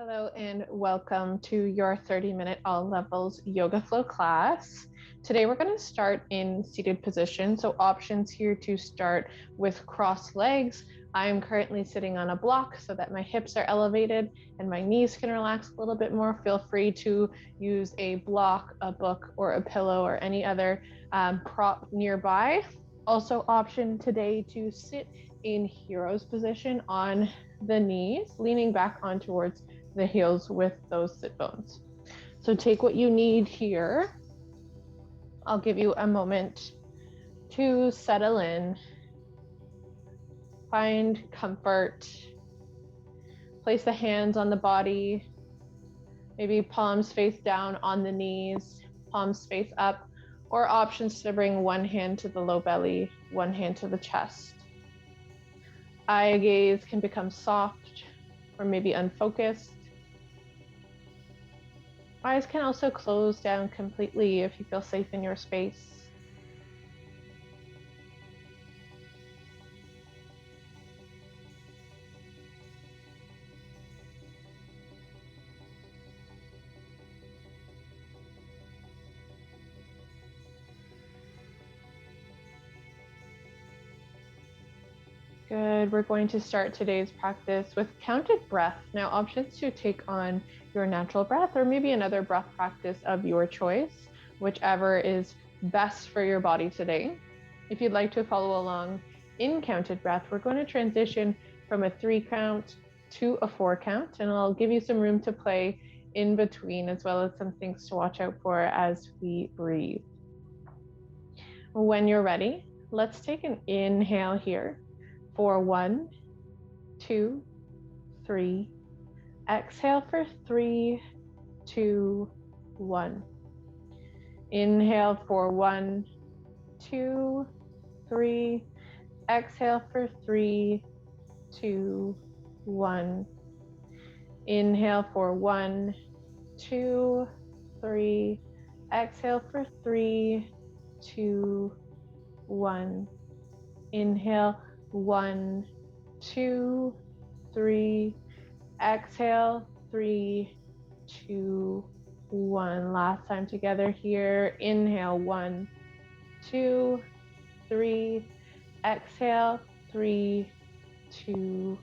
Hello and welcome to your 30-minute all levels yoga flow class. Today we're going to start in seated position. So options here to start with crossed legs. I am currently sitting on a block so that my hips are elevated and my knees can relax a little bit more. Feel free to use a block, a book, or a pillow or any other prop nearby. Also option today to sit in hero's position on the knees, leaning back on towards the heels with those sit bones. So take what you need here. I'll give you a moment to settle in, find comfort, place the hands on the body, maybe palms face down on the knees, palms face up, or options to bring one hand to the low belly, one hand to the chest. Eye gaze can become soft or maybe unfocused. Eyes can also close down completely if you feel safe in your space. Good. We're going to start today's practice with counted breath. Now, options to take on your natural breath or maybe another breath practice of your choice, whichever is best for your body today. If you'd like to follow along in counted breath, we're going to transition from a 3 count to a 4 count, and I'll give you some room to play in between as well as some things to watch out for as we breathe. When you're ready, let's take an inhale here. For 1, 2, 3. Exhale for 3, 2, 1. Inhale for 1, 2, 3. Exhale for 3, 2, 1. Inhale for 1, 2, 3. Exhale for 3, 2, 1. Inhale 1, 2, 3. Exhale 3, 2, 1. Last time together here. Inhale 1, 2, 3. Exhale 3, 2,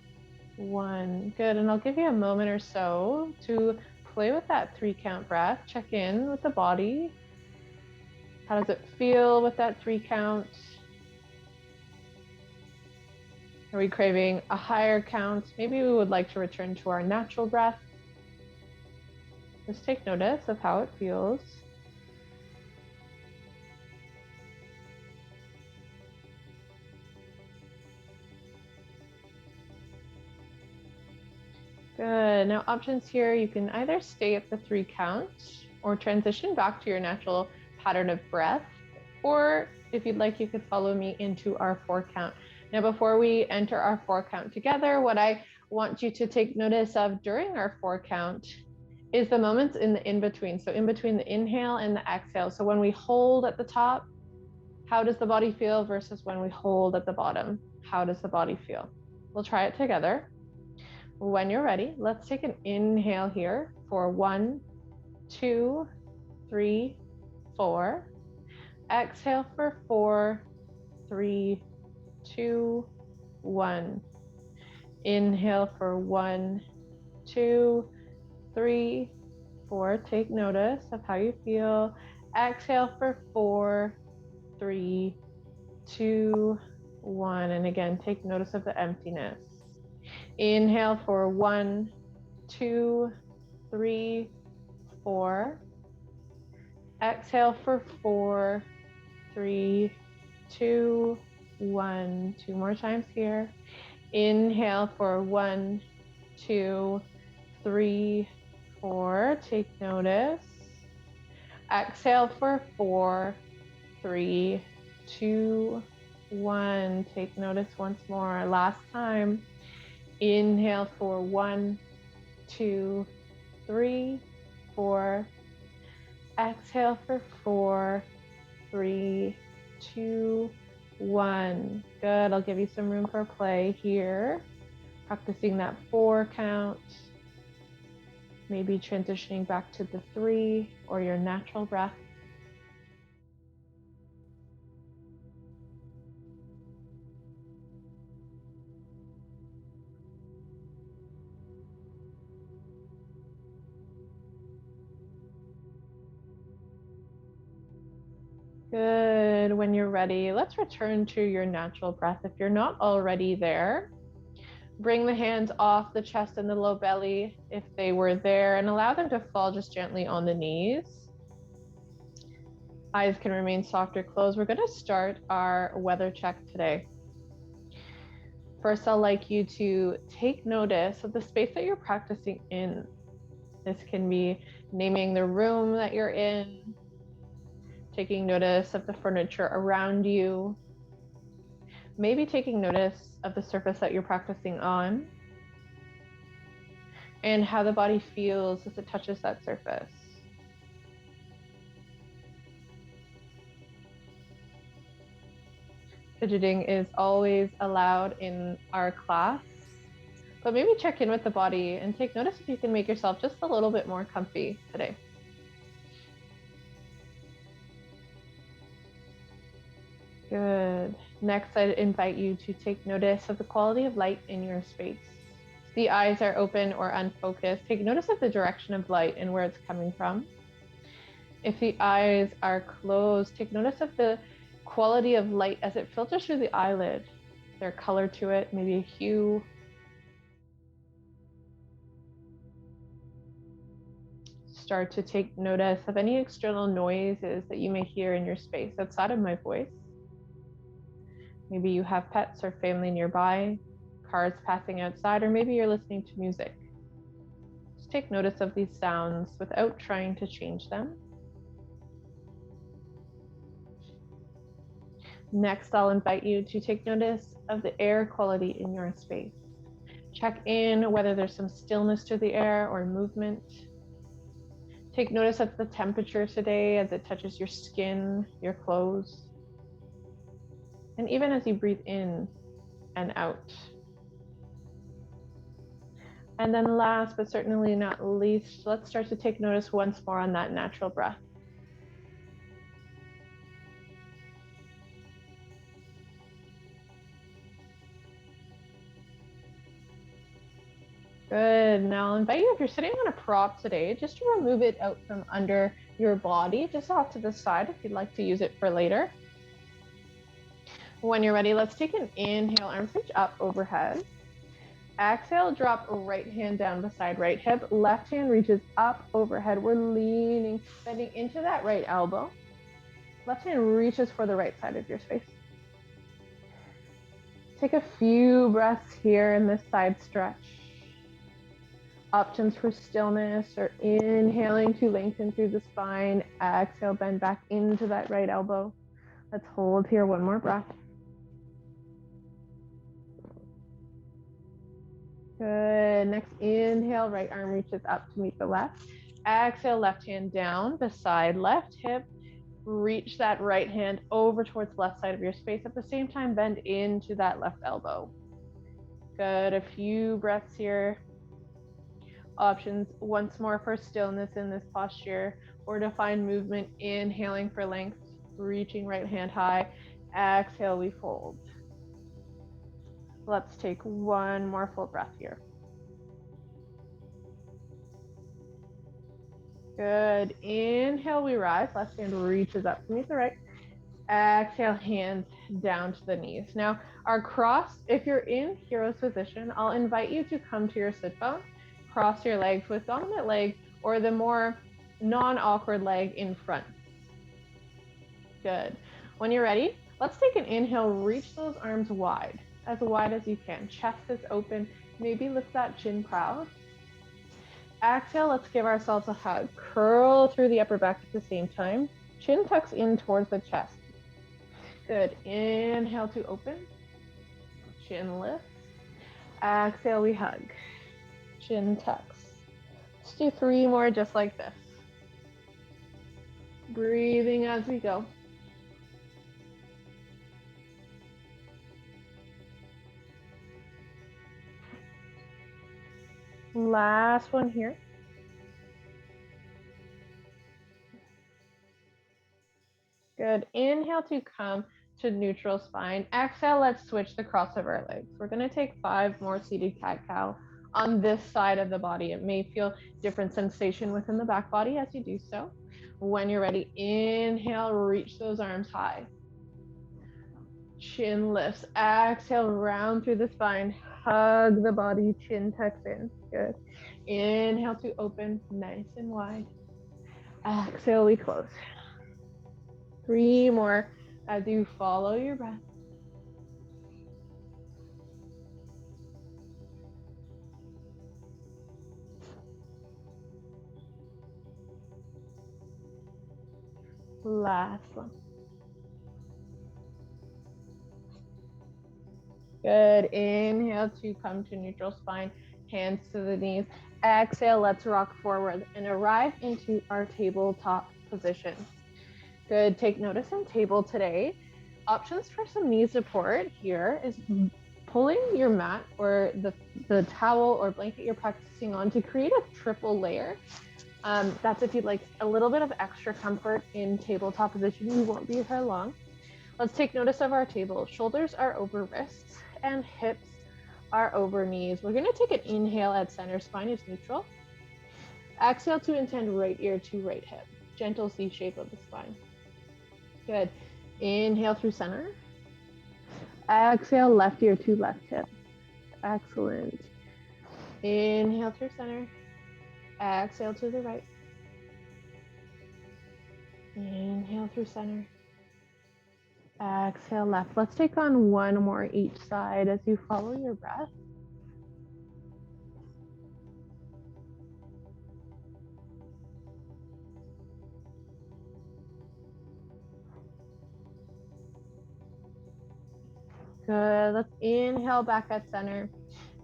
1. Good. And I'll give you a moment or so to play with that 3 count breath. Check in with the body. How does it feel with that 3 count? Are we craving a higher count? Maybe we would like to return to our natural breath. Just take notice of how it feels. Good. Now options here, you can either stay at the 3 count or transition back to your natural pattern of breath, or if you'd like, you could follow me into our 4 count. Now, before we enter our 4 count together, what I want you to take notice of during our 4 count is the moments in the in-between. So in between the inhale and the exhale. So when we hold at the top, how does the body feel versus when we hold at the bottom? How does the body feel? We'll try it together. When you're ready, let's take an inhale here for 1, 2, 3, 4. Exhale for 4, 3, 2, 1. Inhale for 1, 2, 3, 4. Take notice of how you feel. Exhale for 4, 3, 2, 1. And again, take notice of the emptiness. Inhale for 1, 2, 3, 4. Exhale for 4, 3, 2, 1. 2 more times here. Inhale for 1, 2, 3, 4. Take notice. Exhale for 4, 3, 2, 1. Take notice once more. Last time. Inhale for 1, 2, 3, 4. Exhale for 4, 3, 2, 1. Good. I'll give you some room for play here. Practicing that 4 count. Maybe transitioning back to the 3 or your natural breath. Good. When you're ready, let's return to your natural breath. If you're not already there, bring the hands off the chest and the low belly if they were there, and allow them to fall just gently on the knees. Eyes can remain soft or closed. We're going to start our weather check today. First, I'd like you to take notice of the space that you're practicing in. This can be naming the room that you're in, taking notice of the furniture around you, maybe taking notice of the surface that you're practicing on, and how the body feels as it touches that surface. Fidgeting is always allowed in our class, but maybe check in with the body and take notice if you can make yourself just a little bit more comfy today. Good. Next, I'd invite you to take notice of the quality of light in your space. If the eyes are open or unfocused, take notice of the direction of light and where it's coming from. If the eyes are closed, take notice of the quality of light as it filters through the eyelid. Is there color to it, maybe a hue? Start to take notice of any external noises that you may hear in your space outside of my voice. Maybe you have pets or family nearby, cars passing outside, or maybe you're listening to music. Just take notice of these sounds without trying to change them. Next, I'll invite you to take notice of the air quality in your space. Check in whether there's some stillness to the air or movement. Take notice of the temperature today as it touches your skin, your clothes, and even as you breathe in and out. And then last, but certainly not least, let's start to take notice once more on that natural breath. Good. Now I'll invite you, if you're sitting on a prop today, just to remove it out from under your body, just off to the side if you'd like to use it for later. When you're ready, let's take an inhale, arms reach up overhead. Exhale, drop right hand down beside right hip. Left hand reaches up overhead. We're leaning, bending into that right elbow. Left hand reaches for the right side of your space. Take a few breaths here in this side stretch. Options for stillness or inhaling to lengthen through the spine. Exhale, bend back into that right elbow. Let's hold here, one more breath. Good. Next, inhale, right arm reaches up to meet the left. Exhale, left hand down beside left hip. Reach that right hand over towards the left side of your space. At the same time, bend into that left elbow. Good. A few breaths here. Options once more for stillness in this posture, or to find movement, inhaling for length, reaching right hand high. Exhale, we fold. Let's take one more full breath here. Good. Inhale, we rise. Left hand reaches up to meet the right. Exhale, hands down to the knees. Now, our cross, if you're in hero's position, I'll invite you to come to your sit bone. Cross your legs with dominant leg or the more non-awkward leg in front. Good. When you're ready, let's take an inhale. Reach those arms wide as you can. Chest is open. Maybe lift that chin proud. Exhale, let's give ourselves a hug. Curl through the upper back at the same time. Chin tucks in towards the chest. Good. Inhale to open. Chin lifts. Exhale, we hug. Chin tucks. Let's do 3 more just like this. Breathing as we go. Last one here. Good. Inhale to come to neutral spine. Exhale, let's switch the cross of our legs. We're going to take 5 more seated cat-cow on this side of the body. It may feel different sensation within the back body as you do so. When you're ready, inhale, reach those arms high. Chin lifts. Exhale, round through the spine. Hug the body, chin tucks in. Good. Inhale to open, nice and wide. Exhale, we close. 3 more as you follow your breath. Last one. Good. Inhale to come to neutral spine, hands to the knees. Exhale, let's rock forward and arrive into our tabletop position. Good. Take notice in table today. Options for some knee support here is pulling your mat or the towel or blanket you're practicing on to create a triple layer. That's if you'd like a little bit of extra comfort in tabletop position. You won't be here long. Let's take notice of our table. Shoulders are over wrists and hips are over knees. We're going to take an inhale at center. Spine is neutral. Exhale to intend right ear to right hip. Gentle C shape of the spine. Good. Inhale through center. Exhale, left ear to left hip. Excellent. Inhale through center. Exhale to the right. Inhale through center. Exhale left. Let's take on 1 more each side as you follow your breath. Good. Let's inhale back at center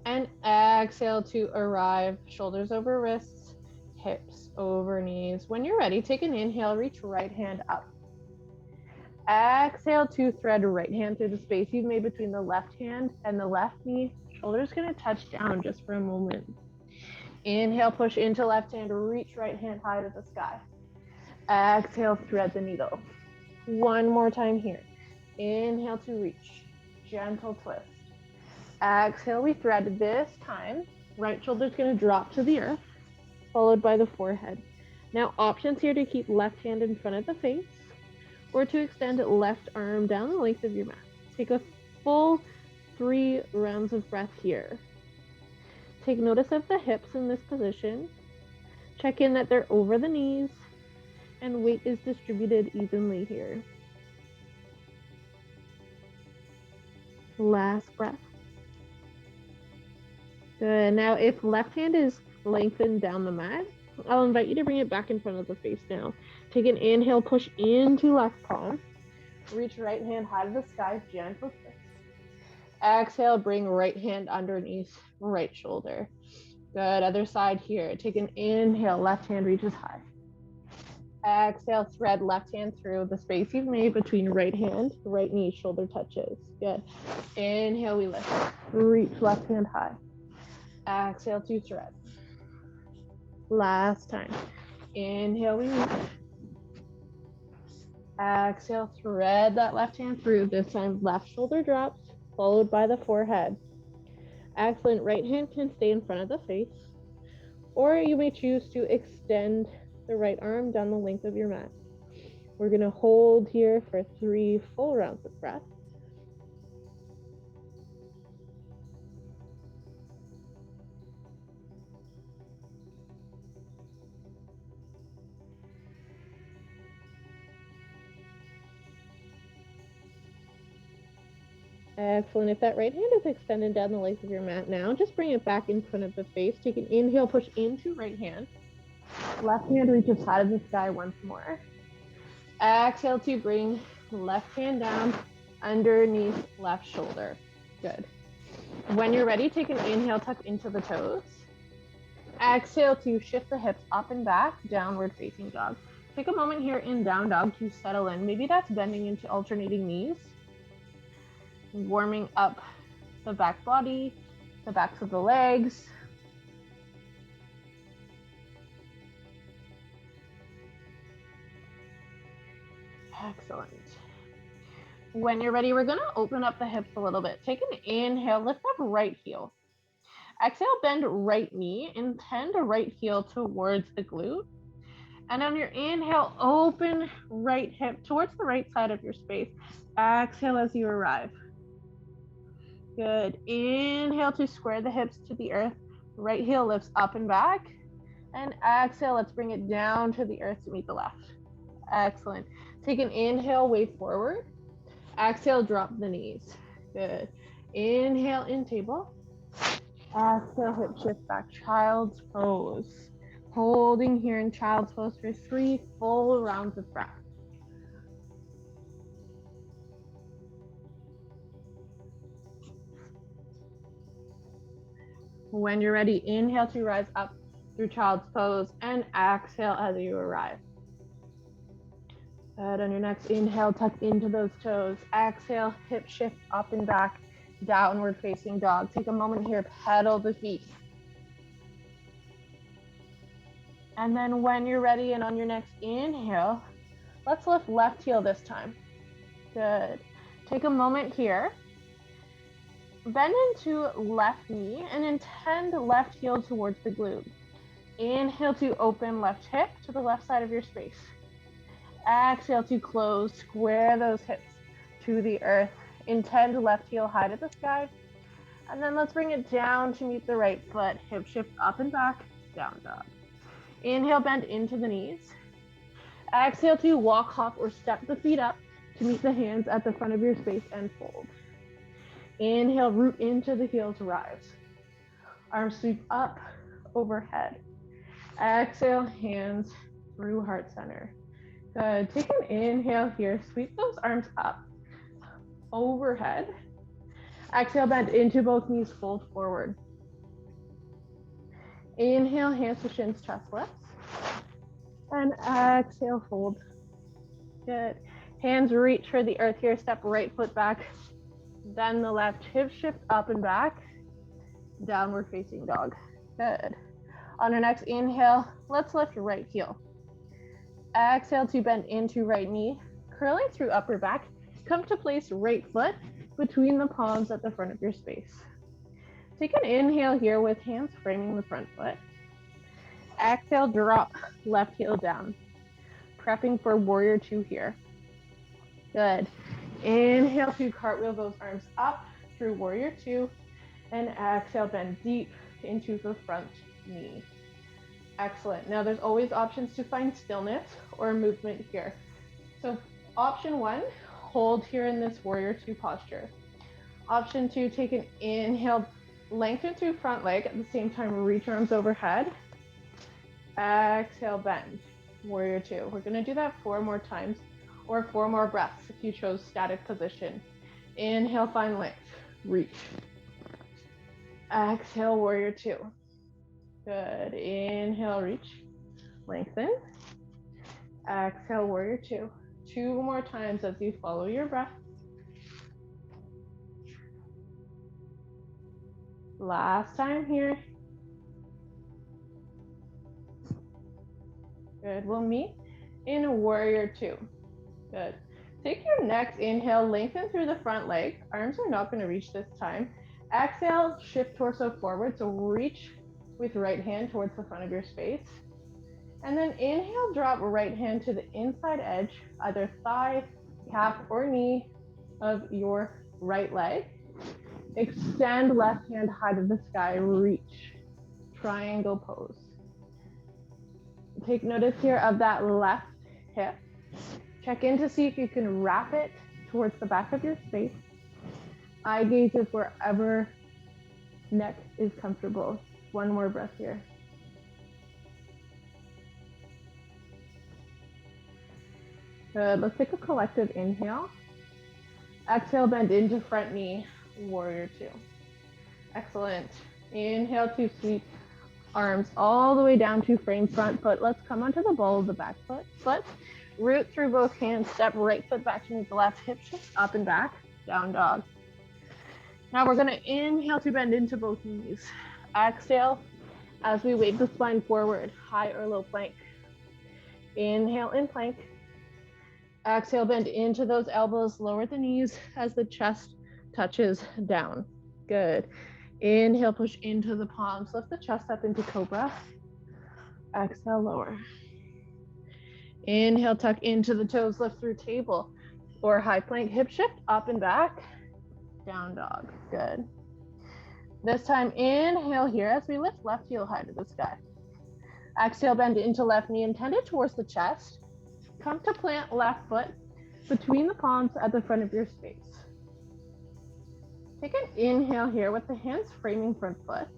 and exhale to arrive. Shoulders over wrists, hips over knees. When you're ready, take an inhale, reach right hand up. Exhale to thread right hand through the space you've made between the left hand and the left knee. Shoulders going to touch down just for a moment. Inhale, push into left hand, reach right hand high to the sky. Exhale, thread the needle. 1 more time here. Inhale to reach. Gentle twist. Exhale, we thread this time. Right shoulder's going to drop to the earth, followed by the forehead. Now, options here to keep left hand in front of the face or to extend left arm down the length of your mat. Take a full 3 rounds of breath here. Take notice of the hips in this position. Check in that they're over the knees and weight is distributed evenly here. Last breath. Good. Now, if left hand is lengthened down the mat, I'll invite you to bring it back in front of the face now. Take an inhale, push into left palm. Reach right hand high to the sky, gentle twist. Exhale, bring right hand underneath right shoulder. Good. Other side here. Take an inhale, left hand reaches high. Exhale, thread left hand through the space you've made between right hand, right knee, shoulder touches. Good. Inhale, we lift. Reach left hand high. Exhale to thread. Last time. Inhale, we reach. Exhale, thread that left hand through. This time, left shoulder drops, followed by the forehead. Excellent. Right hand can stay in front of the face, or you may choose to extend the right arm down the length of your mat. We're going to hold here for 3 full rounds of breath. Excellent. If that right hand is extended down the length of your mat now, just bring it back in front of the face. Take an inhale, push into right hand. Left hand reaches high to the sky once more. Exhale to bring left hand down underneath left shoulder. Good. When you're ready, take an inhale, tuck into the toes. Exhale to shift the hips up and back, downward facing dog. Take a moment here in down dog to settle in. Maybe that's bending into alternating knees. Warming up the back body, the backs of the legs. Excellent. When you're ready, we're gonna open up the hips a little bit. Take an inhale, lift up right heel. Exhale, bend right knee, intend right heel towards the glute. And on your inhale, open right hip towards the right side of your space. Exhale as you arrive. Good. Inhale to square the hips to the earth. Right heel lifts up and back. And exhale, let's bring it down to the earth to meet the left. Excellent. Take an inhale, wave forward. Exhale, drop the knees. Good. Inhale, in table. Exhale, hip shift back, child's pose. Holding here in child's pose for 3 full rounds of breath. When you're ready, inhale to rise up through child's pose and exhale as you arrive. Good. On your next inhale, tuck into those toes. Exhale, hip shift up and back, downward facing dog. Take a moment here, pedal the feet. And then when you're ready and on your next inhale, let's lift left heel this time. Good. Take a moment here. Bend into left knee and intend left heel towards the glute. Inhale to open left hip to the left side of your space. Exhale to close, square those hips to the earth. Intend left heel high to the sky. And then let's bring it down to meet the right foot. Hip shift up and back, down dog. Inhale, bend into the knees. Exhale to walk, hop, or step the feet up to meet the hands at the front of your space and fold. Inhale, root into the heels, rise. Arms sweep up, overhead. Exhale, hands through heart center. Good. Take an inhale here. Sweep those arms up, overhead. Exhale, bend into both knees, fold forward. Inhale, hands to shins, chest lifts. And exhale, fold. Good. Hands reach for the earth here. Step right foot back. Then the left hip shift up and back. Downward facing dog. Good. On our next inhale, let's lift right heel. Exhale to bend into right knee. Curling through upper back. Come to place right foot between the palms at the front of your space. Take an inhale here with hands framing the front foot. Exhale, drop left heel down. Prepping for warrior 2 here. Good. Inhale to cartwheel those arms up through warrior 2. And exhale, bend deep into the front knee. Excellent. Now there's always options to find stillness or movement here. So option 1, hold here in this warrior 2 posture. Option 2, take an inhale, lengthen through front leg, at the same time reach arms overhead. Exhale, bend, warrior 2. We're gonna do that 4 more times or 4 more breaths if you chose static position. Inhale, find length, reach. Exhale, warrior 2. Good. Inhale, reach, lengthen. Exhale, warrior 2. 2 more times as you follow your breath. Last time here. Good. We'll meet in warrior 2. Good. Take your next inhale, lengthen through the front leg. Arms are not going to reach this time. Exhale, shift torso forward. So reach with right hand towards the front of your space. And then inhale, drop right hand to the inside edge, either thigh, calf, or knee of your right leg. Extend left hand high to the sky, reach, triangle pose. Take notice here of that left hip. Check in to see if you can wrap it towards the back of your space. Eye gaze is wherever neck is comfortable. 1 more breath here. Good. Let's take a collective inhale. Exhale, bend into front knee, warrior 2. Excellent. Inhale to sweep arms all the way down to frame front foot. Let's come onto the ball of the back foot. Root through both hands, step right foot back to meet the left, hip shift up and back, down dog. Now we're gonna inhale to bend into both knees. Exhale as we wave the spine forward, high or low plank. Inhale in plank. Exhale, bend into those elbows, lower the knees as the chest touches down. Good. Inhale, push into the palms, lift the chest up into cobra. Exhale, lower. Inhale, tuck into the toes, lift through table or high plank, hip shift, up and back, down dog. Good. This time, inhale here as we lift left heel high to the sky. Exhale, bend into left knee, intended towards the chest. Come to plant left foot between the palms at the front of your space. Take an inhale here with the hands framing front foot.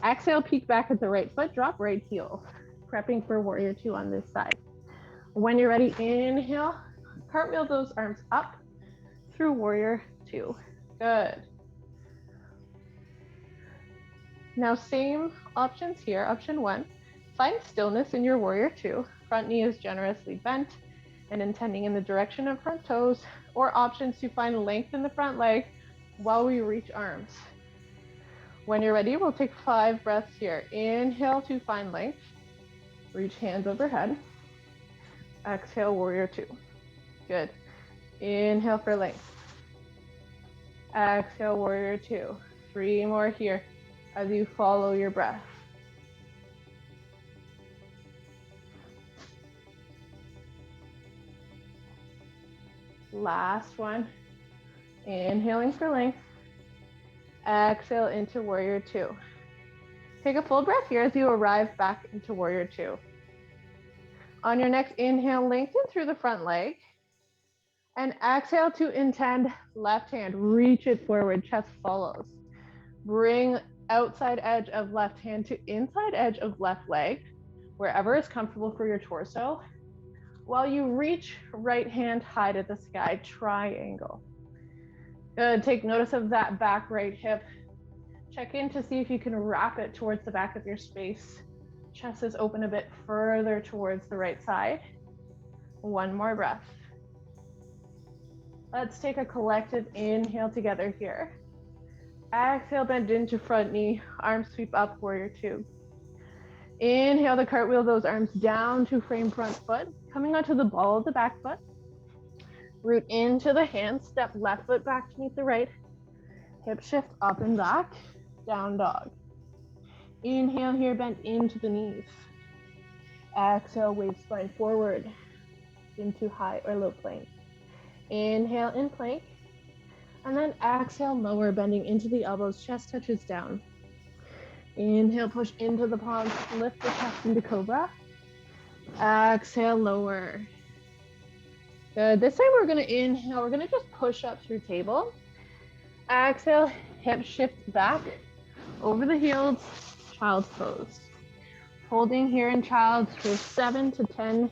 Exhale, peek back at the right foot, drop right heel, prepping for warrior two on this side. When you're ready, inhale, cartwheel those arms up through warrior two. Good. Now same options here. Option one, find stillness in your warrior two. Front knee is generously bent and intending in the direction of front toes, or options to find length in the front leg while we reach arms. When you're ready, we'll take 5 breaths here. Inhale to find length. Reach hands overhead. Exhale, warrior two. Good. Inhale for length. Exhale, warrior two. 3 more here as you follow your breath. Last one. Inhaling for length. Exhale into warrior two. Take a full breath here as you arrive back into warrior two. On your next inhale, lengthen through the front leg. And exhale to intend left hand. Reach it forward, chest follows. Bring outside edge of left hand to inside edge of left leg, wherever is comfortable for your torso. While you reach right hand high to the sky, triangle. Good, take notice of that back right hip. Check in to see if you can wrap it towards the back of your space. Chest is open a bit further towards the right side. 1 more breath. Let's take a collective inhale together here. Exhale, bend into front knee, arms sweep up, warrior two. Inhale to cartwheel those arms down to frame front foot, coming onto the ball of the back foot. Root into the hands, step left foot back to meet the right. Hip shift up and back, down dog. Inhale here, bend into the knees. Exhale, wave spine forward into high or low plank. Inhale in plank. And then exhale, lower, bending into the elbows, chest touches down. Inhale, push into the palms, lift the chest into cobra. Exhale, lower. Good. This time we're going to inhale. We're going to just push up through table. Exhale, hip shift back over the heels, child's pose. Holding here in child's for 7 to 10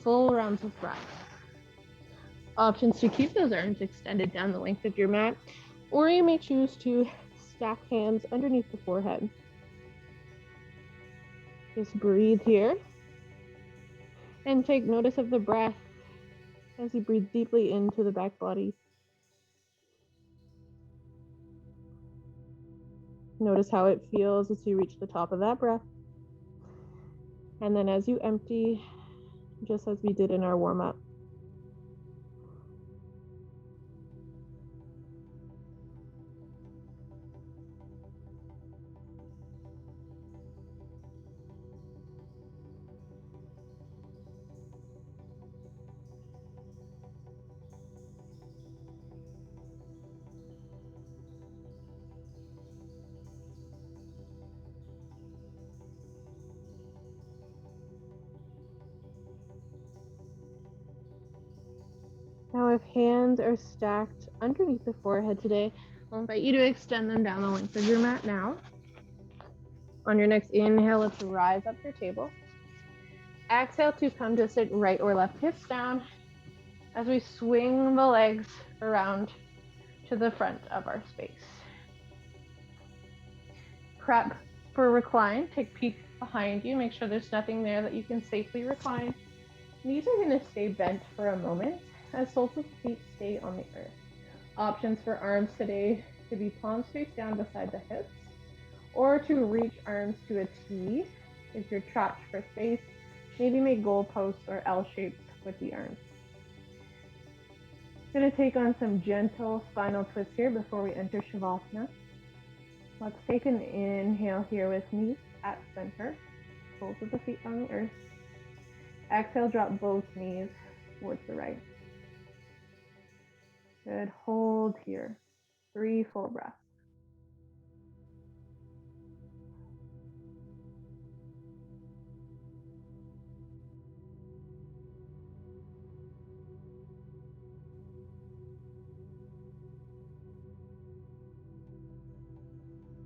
full rounds of breath. Options to keep those arms extended down the length of your mat, or you may choose to stack hands underneath the forehead. Just breathe here and take notice of the breath as you breathe deeply into the back body. Notice how it feels as you reach the top of that breath. And then as you empty, just as we did in our warm-up. Now, if hands are stacked underneath the forehead today, I'll invite you to extend them down the length of your mat now. On your next inhale, let's rise up your table. Exhale to come to sit right or left hips down as we swing the legs around to the front of our space. Prep for recline. Take a peek behind you. Make sure there's nothing there that you can safely recline. Knees are going to stay bent for a moment as soles of feet stay on the earth. Options for arms today to be palms face down beside the hips, or to reach arms to a T if you're trapped for space. Maybe make goalposts or L shapes with the arms. Going to take on some gentle spinal twists here before we enter Shavasana. Let's take an inhale here with me at center. Soles of the feet on the earth. Exhale, drop both knees towards the right. Good. Hold here. 3 full breaths.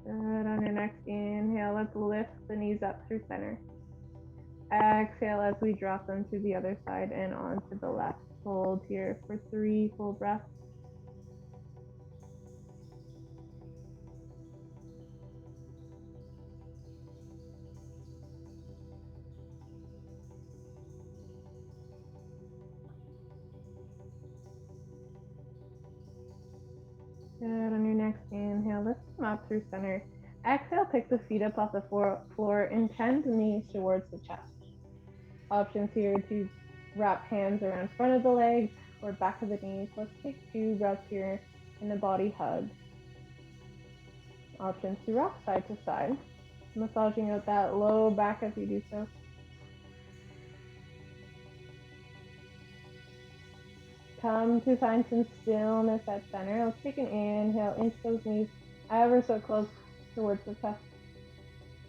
Good. On your next inhale, let's lift the knees up through center. Exhale as we drop them to the other side and onto the left. Hold here for 3 full breaths. Good. On your next inhale, lift them up through center. Exhale, pick the feet up off the floor and tend the knees towards the chest. Options here to wrap hands around front of the legs or back of the knees. Let's take 2 breaths here in the body hug. Options to rock side to side, massaging out that low back as you do so. Come to find some stillness at center. Let's take an inhale, inch those knees ever so close towards the chest.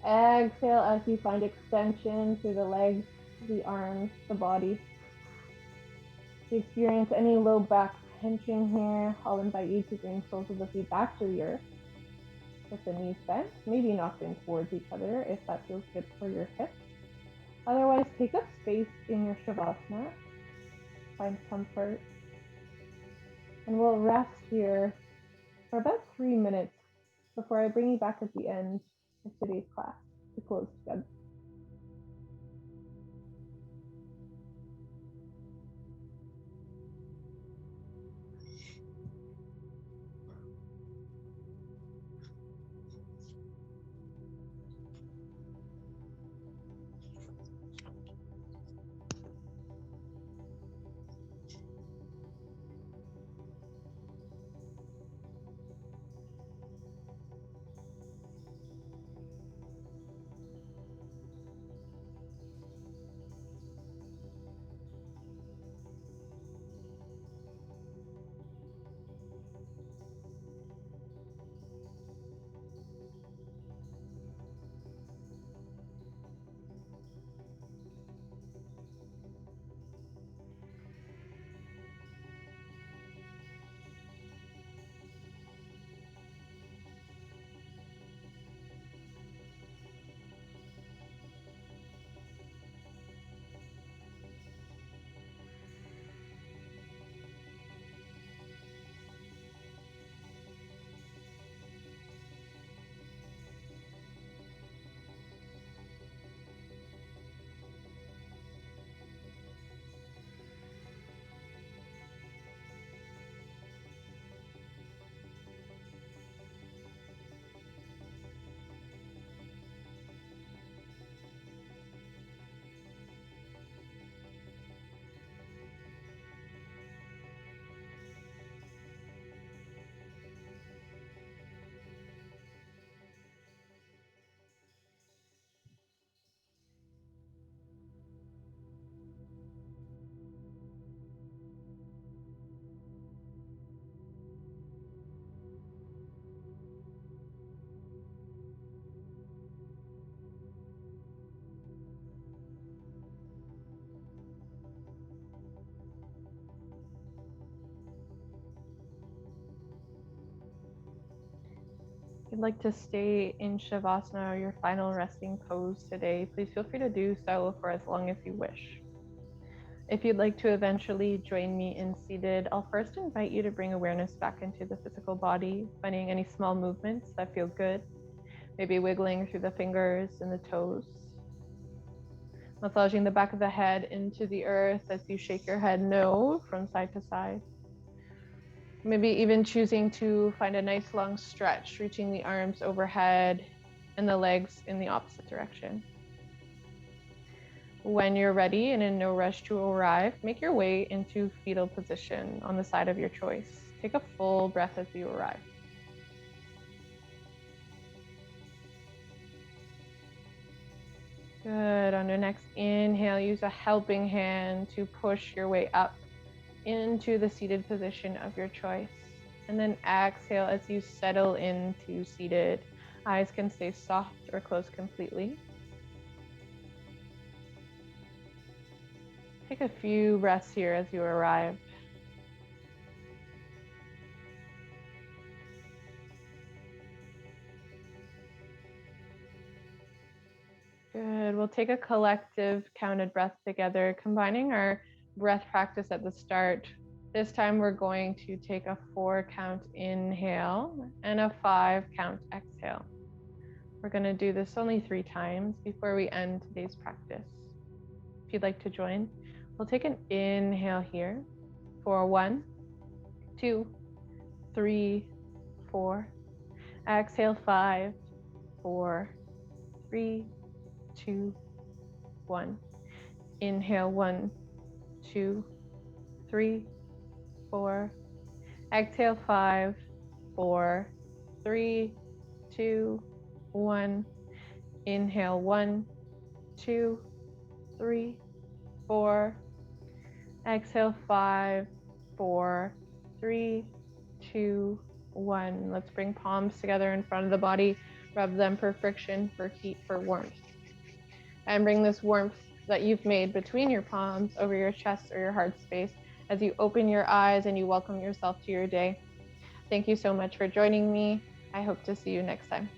Exhale as you find extension through the legs, the arms, the body. If you experience any low back tension here, I'll invite you to bring soles of the feet back to the earth with the knees bent, maybe knocked in towards each other if that feels good for your hips. Otherwise, take up space in your Shavasana. Find comfort. And we'll rest here for about 3 minutes before I bring you back at the end of today's class to close together. If you'd like to stay in Shavasana or your final resting pose today, please feel free to do so for as long as you wish. If you'd like to eventually join me in seated, I'll first invite you to bring awareness back into the physical body, finding any small movements that feel good, maybe wiggling through the fingers and the toes. Massaging the back of the head into the earth as you shake your head no from side to side. Maybe even choosing to find a nice long stretch, reaching the arms overhead and the legs in the opposite direction. When you're ready and in no rush to arrive, make your way into fetal position on the side of your choice. Take a full breath as you arrive. Good. On your next inhale, use a helping hand to push your way up into the seated position of your choice. And then exhale as you settle into seated. Eyes can stay soft or closed completely. Take a few breaths here as you arrive. Good. We'll take a collective counted breath together, combining our breath practice at the start. This time we're going to take a 4 count inhale and a 5 count exhale. We're going to do this only 3 times before we end today's practice. If you'd like to join, we'll take an inhale here for 1, 2, 3, 4. Exhale 5, 4, 3, 2, 1. Inhale 1, 2, 3, 4. Exhale 5, 4, 3, 2, 1. Inhale 1, 2, 3, 4. Exhale 5, 4, 3, 2, 1. Let's bring palms together in front of the body. Rub them for friction, for heat, for warmth. And bring this warmth that you've made between your palms over your chest or your heart space as you open your eyes and you welcome yourself to your day. Thank you so much for joining me. I hope to see you next time.